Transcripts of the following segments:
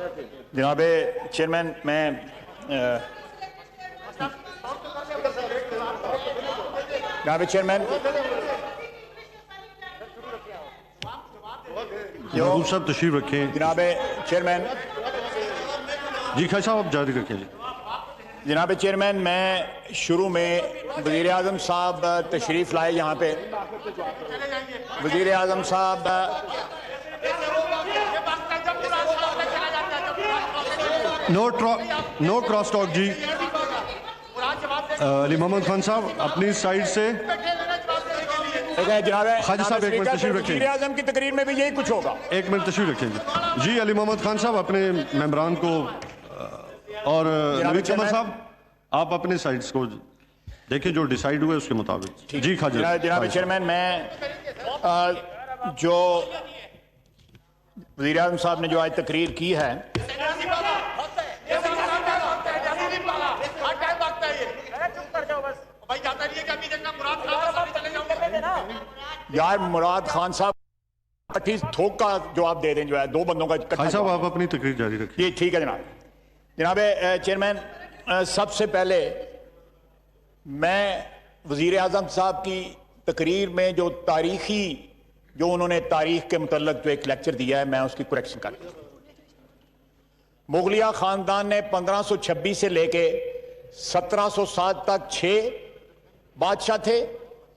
जनाब चेयरमैन, मैं जनाब चेयरमैन महबूब साहब तशरीफ रखें। जनाब चेयरमैन जी खान साहब आप जारी रखें जी। जनाब चेयरमैन, मैं शुरू में वज़ीर आज़म साहब तशरीफ़ लाए यहाँ पे। वज़ीर आज़म साहब नो क्रॉस टॉक जी। अली मोहम्मद खान साहब अपनी साइड से। जनाब खाजी साहब एक मिनट तशरीफ रखें। वज़ीर आज़म की तकरीर में भी यही कुछ होगा। एक मिनट तशरीफ रखें जी। जी अली मोहम्मद खान साहब अपने मेंबरान को और नवीद कमर साहब आप अपने साइड्स को देखिए, जो डिसाइड हुए उसके मुताबिक। जी खाजी। जनाब चेयरमैन, मैं जो वज़ीर आज़म साहब ने जो आज तकरीर की है, यार मुराद खान साहब थोक का जवाब दे दें, जो है दो बंदों का। खान साहब आप अपनी तकरीर जारी रखिए। ये ठीक है जनाब। जनाब चेयरमैन, सबसे पहले मैं वज़ीर आज़म साहब की तकरीर में जो तारीखी जो उन्होंने तारीख के मुतल्लक जो एक लेक्चर दिया है, मैं उसकी करेक्शन कर दूँ। मुगलिया ख़ानदान ने 1526 से लेके 1707 तक 6 बादशाह थे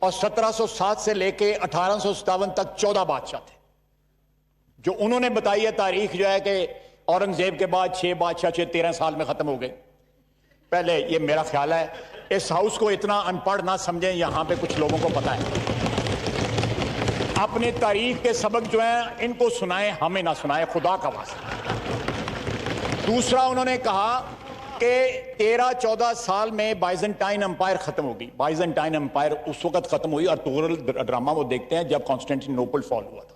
और 1707 से लेके 1857 तक 14 बादशाह थे। जो उन्होंने बताई है तारीख जो है कि औरंगजेब के बाद 6 बादशाह 13 साल में खत्म हो गए। पहले ये मेरा ख्याल है, इस हाउस को इतना अनपढ़ ना समझें, यहां पे कुछ लोगों को पता है। अपने तारीख के सबक जो है इनको सुनाएं, हमें ना सुनाएं, खुदा का वास्ता। दूसरा, उन्होंने कहा कि 13-14 साल में बाइजेंटाइन एम्पायर खत्म होगी। बाइजेंटाइन एम्पायर उस वक्त खत्म हुई, अर्तुगरुल ड्रामा वो देखते हैं जब कॉन्स्टेंटिनोपल फॉल हुआ था,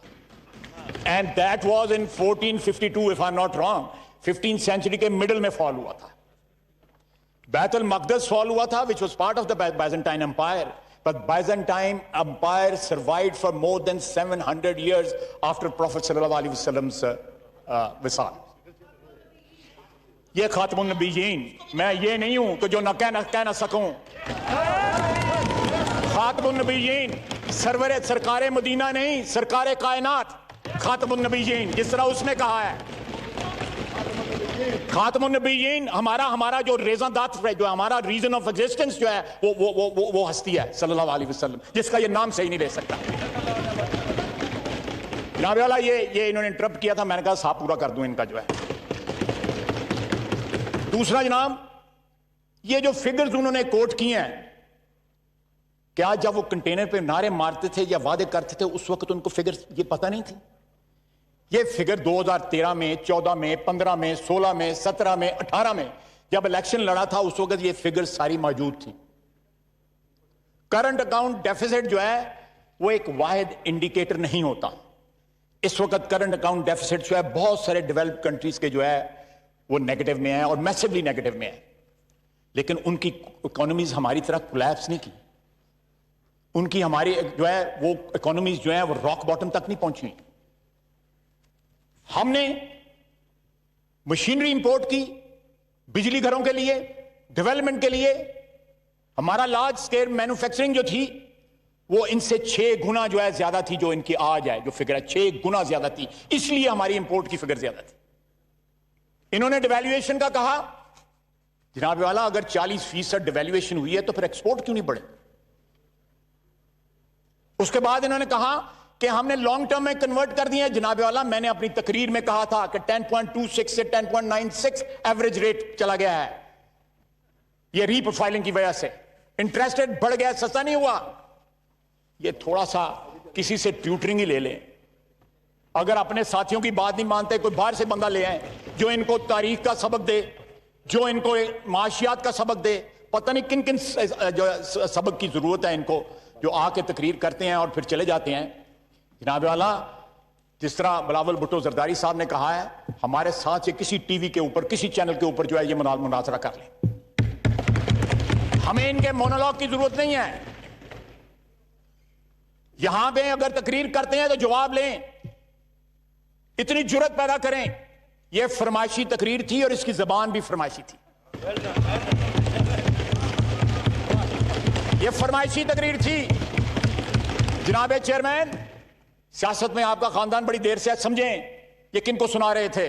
and that was in 1452 if I am not wrong. 15th century के मिडिल में फॉल हुआ था। बैतुल मक़दस फॉल हुआ था, which was part of the Byzantine Empire, but Byzantine Empire survived for more than 700 years after Prophet sallallahu alaihi wasallam's विसाल। ये खातमुन नबीयीन, मैं ये नहीं हूं कि जो न कह ना सकूं। खातमुन नबीयीन सरवरे सरकारे मदीना नहीं, सरकारे कायनात खातमुन नबीयीन, जिस तरह उसने कहा है। खातमुन नबीयीन हमारा जो रेज़ा दात जो हमारा रीजन ऑफ एग्जिस्टेंस जो है वो हस्ती है सल्लल्लाहु अलैहि वसल्लम, जिसका ये नाम सही नहीं ले सकता। जनाब वाला ये इन्होंने इंटरप्ट किया था, मैंने कहा साहब पूरा कर दूं इनका जो है। दूसरा जनाब, ये जो फिगर्स उन्होंने कोट किए हैं, क्या जब वो कंटेनर पे नारे मारते थे या वादे करते थे उस वक्त उनको फिगर्स ये पता नहीं थी? ये फिगर 2013 में, 14 में, 15 में, 16 में, 17 में, 18 में जब इलेक्शन लड़ा था उस वक्त ये फिगर सारी मौजूद थी। करंट अकाउंट डेफिसिट जो है वो एक वाहिद इंडिकेटर नहीं होता। इस वक्त करंट अकाउंट डेफिसिट जो है बहुत सारे डेवलप्ड कंट्रीज के जो है वो नेगेटिव में है और मैसिवली नेगेटिव में है, लेकिन उनकी इकोनॉमीज हमारी तरह कोलैप्स नहीं की। उनकी हमारी जो है वो इकोनॉमीज जो है वो रॉक बॉटम तक नहीं पहुंची। हमने मशीनरी इंपोर्ट की बिजली घरों के लिए, डेवलपमेंट के लिए। हमारा लार्ज स्केल मैन्युफैक्चरिंग जो थी वो इनसे 6 गुना जो है ज्यादा थी, जो इनकी आज है जो फिगर है 6 गुना ज्यादा थी, इसलिए हमारी इंपोर्ट की फिगर ज्यादा थी। इन्होंने डिवैल्यूएशन का कहा, जनाब वाला अगर 40% डिवैल्यूएशन हुई है तो फिर एक्सपोर्ट क्यों नहीं बढ़े? उसके बाद इन्होंने कहा कि हमने लॉन्ग टर्म में कन्वर्ट कर दिया है। जनाब वाला मैंने अपनी तकरीर में कहा था कि 10.26 से 10.96 एवरेज रेट चला गया है। यह रीप्रोफाइलिंग की वजह से इंटरेस्ट रेट बढ़ गया, सस्ता नहीं हुआ। ये थोड़ा सा किसी से ट्यूटरिंग ही ले लें। अगर अपने साथियों की बात नहीं मानते, कोई बाहर से बंदा ले आए जो इनको तारीख का सबक दे, जो इनको माशियात का सबक दे। पता नहीं किन किन जो सबक की जरूरत है इनको, जो आके तकरीर करते हैं और फिर चले जाते हैं। जनाब वाला, जिस तरह बिलावल भुट्टो जरदारी साहब ने कहा है, हमारे साथ से किसी टीवी के ऊपर, किसी चैनल के ऊपर जो है ये मुनाजरा कर लें। हमें इनके मोनोलॉग की जरूरत नहीं है। यहां पे अगर तकरीर करते हैं तो जवाब लें, इतनी जुर्रत पैदा करें। ये फरमाइशी तकरीर थी और इसकी जबान भी फरमाइशी थी। ये फरमाइशी तकरीर थी। जनाब चेयरमैन, सियासत में आपका खानदान बड़ी देर से समझें ये किनको सुना रहे थे।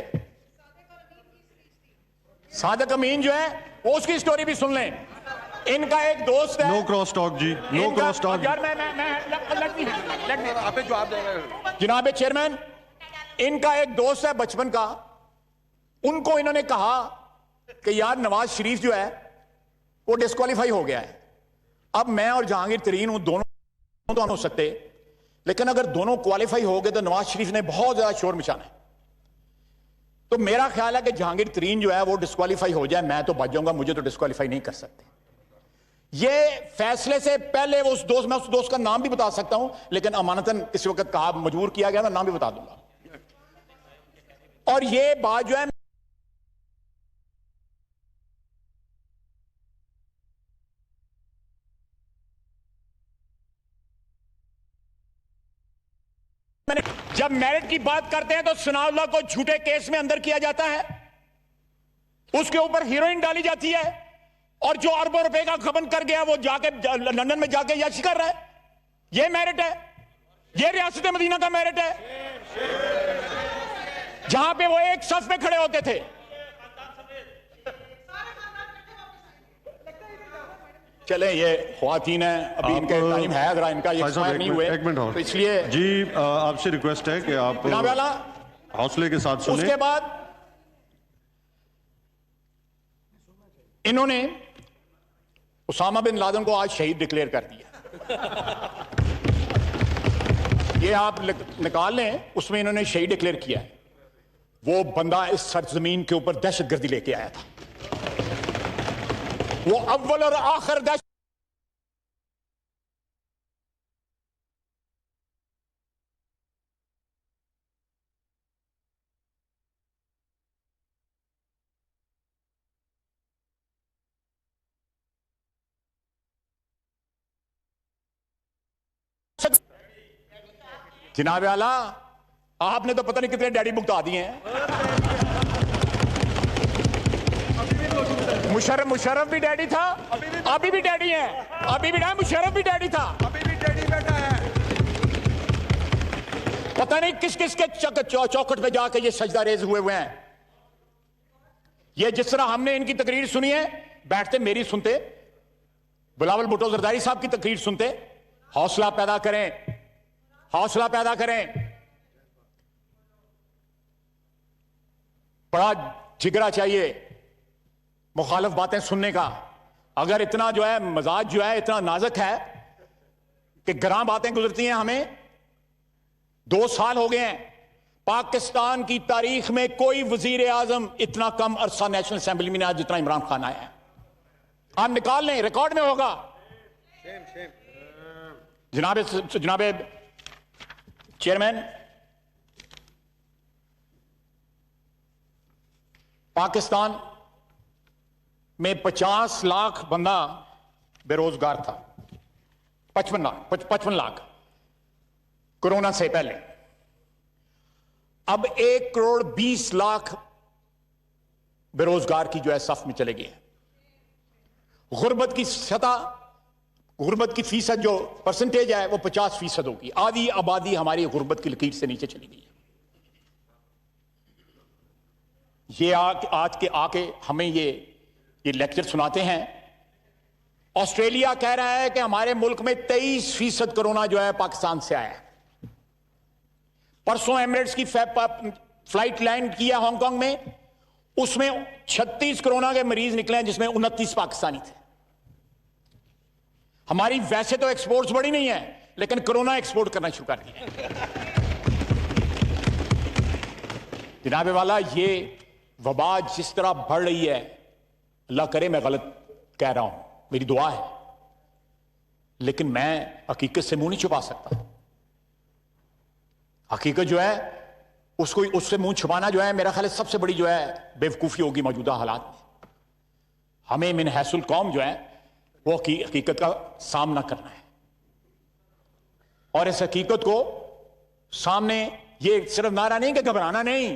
सादिक अमीन जो है वो उसकी स्टोरी भी सुन लें। इनका एक दोस्त है। नो क्रॉस टॉक जी, नो क्रॉस टॉक। यार मैं आप जवाब दे रहे हो। जनाब चेयरमैन, इनका एक दोस्त है बचपन का, उनको इन्होंने कहा कि यार नवाज शरीफ जो है वो डिस्क्वालीफाई हो गया है। अब मैं और जहांगीर तरीन हूं, दोनों तो हो सकते, लेकिन अगर दोनों क्वालिफाई हो गए तो नवाज शरीफ ने बहुत ज्यादा शोर मचाना है। तो मेरा ख्याल है कि जहांगीर तरीन जो है वो डिस्क्वालीफाई हो जाए, मैं तो बच जाऊंगा, मुझे तो डिस्क्वालीफाई नहीं कर सकते। ये फैसले से पहले मैं उस दोस्त का नाम भी बता सकता हूं, लेकिन अमानतन किसी वक्त कहा, मजबूर किया गया, मैं नाम भी बता दूंगा। और ये बात जो है जब मेरिट की बात करते हैं तो सनाउल्लाह को झूठे केस में अंदर किया जाता है, उसके ऊपर हीरोइन डाली जाती है, और जो अरबों रुपए का गबन कर गया वो जाके लंदन में जाके याची कर रहा है। ये मेरिट है, ये रियासत मदीना का मेरिट है, जहां पे वो एक सफ में खड़े होते थे। चले ये ख्वातीन है, अभी इनका टाइम है, अगर इनका ये एक्सपायर नहीं हुए, एक मिनट और, तो इसलिए जी आपसे रिक्वेस्ट है कि आप हौसले के साथ सुने। उसके बाद इन्होंने उसामा बिन लादेन को आज शहीद डिक्लेयर कर दिया। ये आप निकाल लें, उसमें इन्होंने शहीद डिक्लेयर किया है। वो बंदा इस सरजमीन के ऊपर दहशतगर्दी लेके आया था, वो अव्वल और आखिर दहशत। जनाब आला, आपने तो पता नहीं कितने डैडी भुगता दिए हैं। मुशर्रफ भी डैडी था, अभी भी डैडी है, अभी भी मुशर्रफ भी डैडी था, अभी भी डैडी बैठा है। पता नहीं किस किस के चौखट पे जाके ये सजदा रेज हुए हैं। ये जिस तरह हमने इनकी तकरीर सुनी है, बैठते मेरी सुनते, बिलावल भुट्टो जरदारी साहब की तकरीर सुनते। हौसला पैदा करें, हौसला पैदा करें। बड़ा जिगरा चाहिए मुखालिफ बातें सुनने का। अगर इतना जो है मजाज जो है इतना नाजुक है कि गरां बातें गुजरती हैं हमें। 2 साल हो गए हैं, पाकिस्तान की तारीख में कोई वजीर आजम इतना कम अरसा नेशनल असेंबली में आज जितना इमरान खान आया है। आप निकाल लें, रिकॉर्ड में होगा। जनाबे चेयरमैन, पाकिस्तान में 50 लाख बंदा बेरोजगार था, 55 लाख कोरोना से पहले। अब 1 करोड़ 20 लाख बेरोजगार की जो है सफ में चले गए। गुर्बत की सतह, गुर्बत की फीसद जो परसेंटेज है वो 50% होगी। आधी आबादी हमारी गुर्बत की लकीर से नीचे चली गई है। ये आज के आके हमें ये लेक्चर सुनाते हैं। ऑस्ट्रेलिया कह रहा है कि हमारे मुल्क में 23% कोरोना जो है पाकिस्तान से आया है। परसों एमिरेट्स की फ्लाइट लैंड किया हांगकांग में, उसमें 36 कोरोना के मरीज निकले हैं, जिसमें 29 पाकिस्तानी थे। हमारी वैसे तो एक्सपोर्ट्स बड़ी नहीं है, लेकिन कोरोना एक्सपोर्ट करना शुरू कर दिया। जनाबे वाला, ये वबा जिस तरह बढ़ रही है, अल्लाह करे मैं गलत कह रहा हूं, मेरी दुआ है, लेकिन मैं हकीकत से मुंह नहीं छुपा सकता। हकीकत जो है उससे मुंह छुपाना जो है मेरा ख्याल सबसे बड़ी जो है बेवकूफी होगी मौजूदा हालात में। हमें मिन हैसुल कौम जो है वो हकीकत का सामना करना है, और इस हकीकत को सामने, ये सिर्फ नारा नहीं कि घबराना नहीं,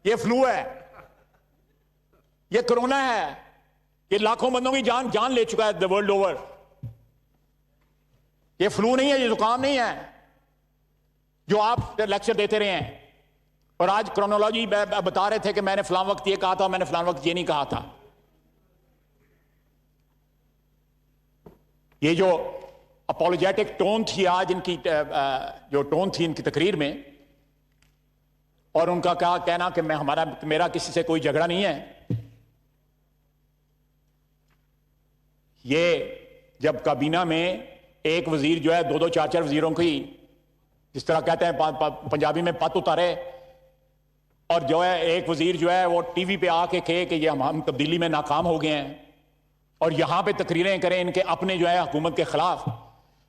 ये फ्लू है। ये कोरोना है, ये लाखों बंदों की जान ले चुका है द वर्ल्ड ओवर। ये फ्लू नहीं है, ये जुकाम नहीं है जो आप लेक्चर देते रहे हैं। और आज क्रोनोलॉजी बता रहे थे कि मैंने फलां वक्त ये कहा था, मैंने फलां वक्त ये नहीं कहा था। ये जो अपोलोजेटिक टोन थी आज इनकी, जो टोन थी इनकी तकरीर में, और उनका क्या कहना कि मेरा किसी से कोई झगड़ा नहीं है। ये जब काबीना में एक वजीर जो है 2-2 4-4 वजीरों की, जिस तरह कहते हैं पंजाबी में, पत उतारे, और जो है एक वजीर जो है वो टीवी पे आके कहे कि ये हम तब्दीली में नाकाम हो गए हैं, और यहां पे तकरीरें करें इनके अपने जो है हुकूमत के खिलाफ,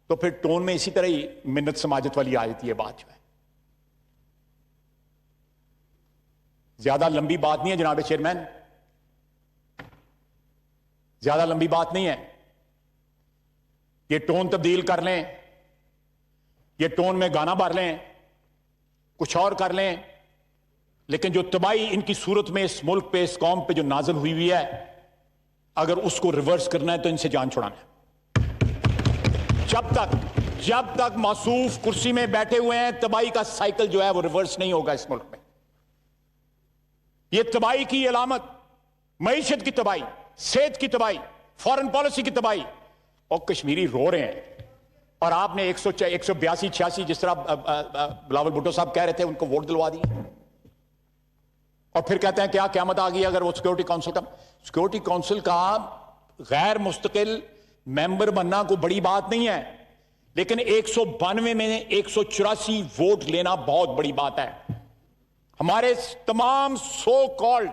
तो फिर टोन में इसी तरह ही मिन्नत समाजत वाली आ जाती है बात जो है। ज्यादा लंबी बात नहीं है जनाब चेयरमैन, ज्यादा लंबी बात नहीं है। ये टोन तब्दील कर लें, ये टोन में गाना भर लें, कुछ और कर लें, लेकिन जो तबाही इनकी सूरत में इस मुल्क पे, इस कौम पे जो नाज़िल हुई है, अगर उसको रिवर्स करना है तो इनसे जान छुड़ाना है। जब तक मासूफ कुर्सी में बैठे हुए हैं, तबाही का साइकिल जो है वो रिवर्स नहीं होगा इस मुल्क में। ये तबाही की अलामत, मईशत की तबाही, सेहत की तबाही, फॉरेन पॉलिसी की तबाही, और कश्मीरी रो रहे हैं। और आपने 182-86 जिस तरह बिलावल भुट्टो साहब कह रहे थे, उनको वोट दिलवा दिए, और फिर कहते हैं क्या क़यामत आ गई अगर वो सिक्योरिटी काउंसिल का गैर मुस्तकिल मेंबर बनना कोई बड़ी बात नहीं है, लेकिन 192 में 184 वोट लेना बहुत बड़ी बात है। हमारे तमाम सो कॉल्ड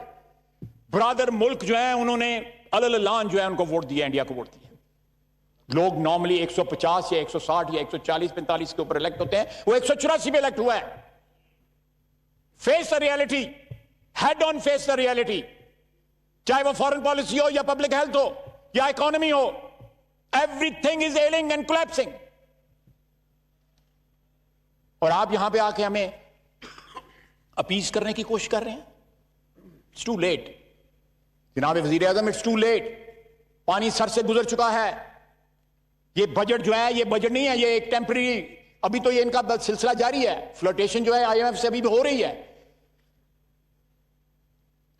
ब्रादर मुल्क जो है, उन्होंने अलग जो है उनको वोट दिया, इंडिया को वोट दिया। लोग नॉर्मली 150 या 160 या 140-45 के ऊपर इलेक्ट होते हैं, वो 184 में इलेक्ट हुआ है। Face the reality, head on face the reality, चाहे वो फॉरेन पॉलिसी हो या पब्लिक हेल्थ हो या इकोनॉमी हो, एवरीथिंग इज एलिंग एंड कोलैप्सिंग। और आप यहां पे आके हमें अपीज करने की कोशिश कर रहे हैं। इट्स टू लेट जनाब वजीर आजम, इट्स टू लेट। पानी सर से गुजर चुका है। ये बजट जो है, ये बजट नहीं है, ये एक टेम्पररी, अभी तो ये इनका सिलसिला जारी है। फ्लर्टेशन जो है IMF से अभी भी हो रही है।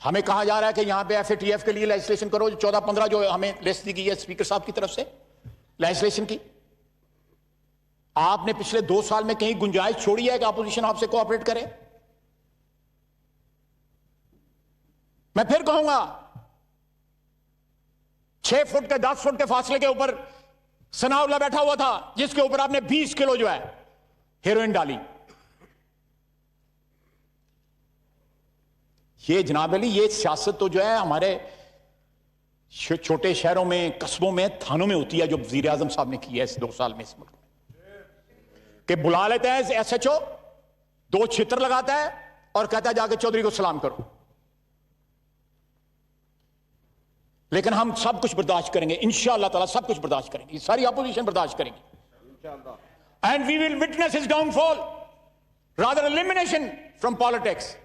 हमें कहा जा रहा है कि यहां पे FATF के लिए लेजिस्लेशन करो, 14-15 जो हमें लिस्ट दी गई है स्पीकर साहब की तरफ से लेजिस्लेशन की। आपने पिछले 2 साल में कहीं गुंजाइश छोड़ी है कि अपोजिशन आपसे कोऑपरेट करे? मैं फिर कहूंगा, 6 फुट के 10 फुट के फासले के ऊपर सनाउल्लाह बैठा हुआ था, जिसके ऊपर आपने 20 किलो जो है हेरोइन डाली। ये जनाब अली, ये सियासत तो जो है हमारे छोटे शहरों में, कस्बों में, थानों में होती है, जो वजीर आजम साहब ने की है इस 2 साल में इस मुल्क में। कि बुला लेते हैं SHO, 2 छितर लगाता है और कहता है जाके चौधरी को सलाम करो। लेकिन हम सब कुछ बर्दाश्त करेंगे इंशाअल्लाह ताला, सब कुछ बर्दाश्त करेंगे, सारी अपोजिशन बर्दाश्त करेंगे। And we will witness his downfall, rather elimination from politics.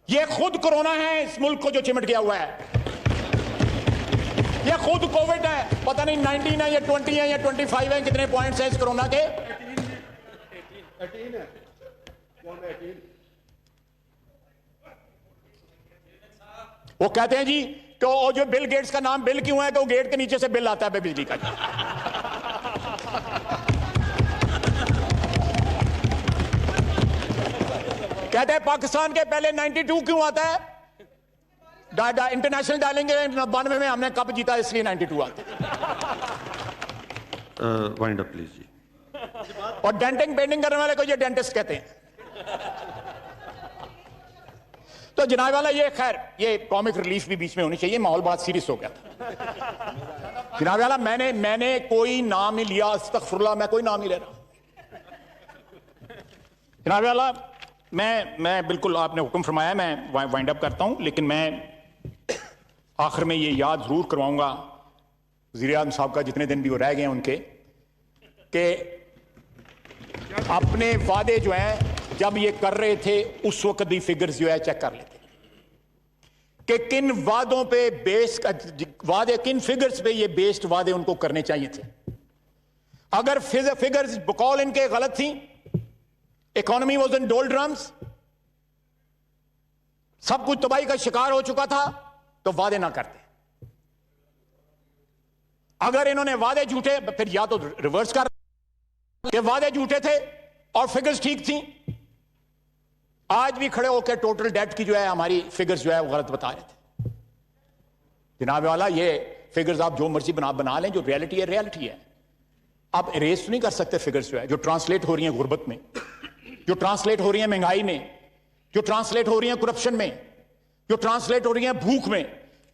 ये खुद कोरोना है इस मुल्क को जो चिमट गया हुआ है। ये खुद कोविड है, पता नहीं 19 है या 20 है या 25 है, कितने पॉइंट्स हैं इस कोरोना के? 18 है। वो कहते हैं जी तो जो बिल गेट्स का नाम बिल क्यों है, तो गेट के नीचे से बिल आता है बिजली का। कहते हैं पाकिस्तान के पहले 92 क्यों आता है? इंटरनेशनल डालेंगे 92 में हमने कप जीता, इसलिए 92 आता है। वाइंड अप प्लीज जी। और डेंटिंग पेंटिंग करने वाले को ये डेंटिस्ट कहते हैं। तो जनाब वाला, ये खैर ये कॉमिक रिलीफ भी बीच में होनी चाहिए, माहौल बहुत सीरियस हो गया था। जनाब वाला, मैंने कोई नाम नहीं लिया, अस्तगफुरुल्लाह, मैं कोई नाम नहीं ले रहा। जनाब वाला, मैं बिल्कुल, आपने हुक्म फरमाया, मैं वाइंड अप करता हूं, लेकिन मैं आखिर में ये याद जरूर करवाऊंगा वज़ीर आज़म साहब का, जितने दिन भी वो रह गए हैं उनके, कि अपने वादे जो हैं जब ये कर रहे थे उस वक्त भी फिगर्स जो है चेक कर लेते कि किन वादों पे वादे, किन फिगर्स पे ये बेस्ड वादे उनको करने चाहिए थे। अगर फिगर्स बकौल इनके गलत थी, इकोनॉमी वॉज इन डोल्ड्रम्स, सब कुछ तबाही का शिकार हो चुका था, तो वादे ना करते। अगर इन्होंने वादे झूठे, फिर या तो रिवर्स कर कि वादे झूठे थे और फिगर्स ठीक थी। आज भी खड़े होकर टोटल डेट की जो है हमारी फिगर्स जो है वो गलत बता रहे थे। जनाब वाला, ये फिगर्स आप जो मर्जी बना लें, जो रियलिटी है रियलिटी है। आप इरेज नहीं कर सकते फिगर्स जो है, जो ट्रांसलेट हो रही हैं गुर्बत में, जो ट्रांसलेट हो रही हैं महंगाई में, जो ट्रांसलेट हो रही हैं करप्शन में, जो ट्रांसलेट हो रही हैं भूख में,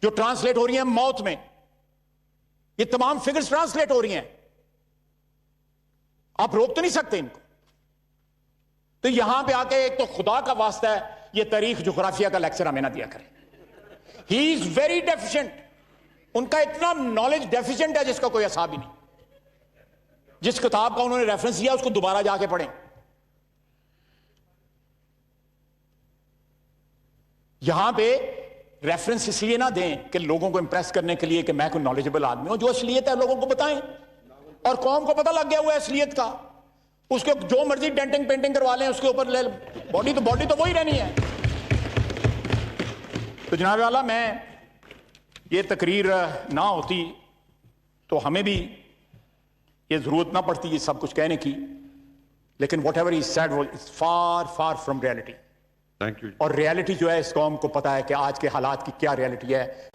जो ट्रांसलेट हो रही हैं मौत में। ये तमाम फिगर्स ट्रांसलेट हो रही हैं, आप रोक तो नहीं सकते इनको। तो यहां पे आके एक तो खुदा का वास्ता है, ये तारीख जोग्राफिया का लेक्चर हमें ना दिया करें। ही इज वेरी डेफिशिएंट, उनका इतना नॉलेज डेफिशिएंट है जिसका कोई हिसाब ही नहीं। जिस किताब का उन्होंने रेफरेंस दिया उसको दोबारा जाके पढ़ें। यहां पे रेफरेंस इसलिए ना दें कि लोगों को इंप्रेस करने के लिए कि मैं कोई नॉलेजेबल आदमी हूं। जो असलियत है लोगों को बताएं, और कौम को पता लग गया हुआ है असलियत का। उसके जो मर्जी डेंटिंग पेंटिंग करवा लें उसके ऊपर, ले बॉडी तो वही रहनी है। तो जनाब वाला, मैं ये तकरीर ना होती तो हमें भी ये जरूरत ना पड़ती ये सब कुछ कहने की, लेकिन what ever he said was far far from reality. Thank you. और रियलिटी जो है इस कौम को पता है कि आज के हालात की क्या रियलिटी है।